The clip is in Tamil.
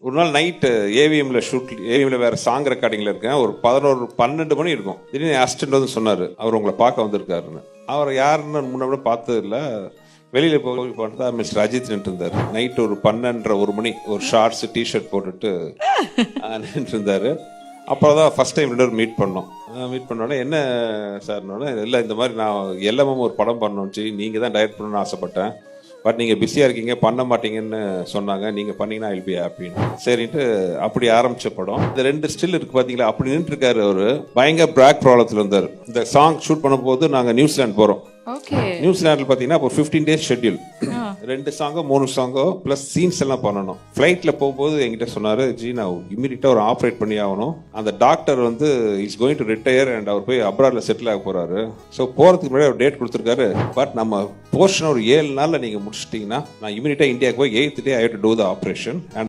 ஒரு நாள் நைட்டு ஏவிஎம்ல வேற சாங் ரெக்கார்டிங்ல இருக்கேன். ஒரு 11-12 மணி இருக்கும். திடீர்னு அசிஸ்டன்ட் வந்து சொன்னாரு, அவர் உங்களை பார்க்க வந்திருக்காருன்னு. அவர் யாருன்னு முன்னாடி பார்த்தது இல்லை. வெளியில போய் பார்த்தா மிஸ்டர் அஜித் நின்று இருந்தாரு. நைட் ஒரு 12:30 மணி, ஒரு ஷார்ட்ஸ் டிஷர்ட் போட்டுட்டு நின்று இருந்தாரு. அப்புறம் தான் ஃபர்ஸ்ட் டைம் 2 மீட் பண்ணோம். மீட் பண்ணோன்னே என்ன சார்னோட, இல்லை இந்த மாதிரி நான் எல்லாமும் ஒரு படம் பண்ணணும்ச்சு, நீங்கள் தான் டைரக்ட் பண்ணணும்னு ஆசைப்பட்டேன், பட் நீங்கள் பிஸியாக இருக்கீங்க, பண்ண மாட்டீங்கன்னு சொன்னாங்க, நீங்கள் பண்ணீங்கன்னா ஐல் பி ஹாப்பின்னு. சரின்ட்டு அப்படி ஆரம்பித்த படம். இந்த 2 ஸ்டில் இருக்குது பார்த்தீங்களா, அப்படி நின்று இருக்காரு. அவர் பயங்கர பேக் ப்ராப்ளத்தில் இருந்தார். இந்த சாங் ஷூட் பண்ணும்போது நாங்கள் நியூசிலாந்து போகிறோம். நியூசிலாண்டில் பார்த்தீங்கன்னா ஒரு 15 days ஷெட்யூல். 2 சாங்கோ 3 சாங்கோ ப்ளஸ் சீன்ஸ் எல்லாம் பண்ணணும். ஃப்ளைட்டில் போகும்போது என்கிட்ட சொன்னார், ஜி நான் இமீடியட்டாக ஒரு ஆப்ரேட் பண்ணி ஆகணும். அந்த டாக்டர் வந்து is going to retire and அவர் போய் அப்ராடில் செட்டில் ஆக போகிறாரு. ஸோ போகிறதுக்கு முன்னாடி ஒரு டேட் கொடுத்துருக்காரு. பட் நம்ம போர்ஷன் ஒரு 7 நாளில் நீங்கள் முடிச்சிட்டிங்கன்னா நான் இமீடியட்டாக இந்தியாவுக்கு போய் 8th day I have to do the operation and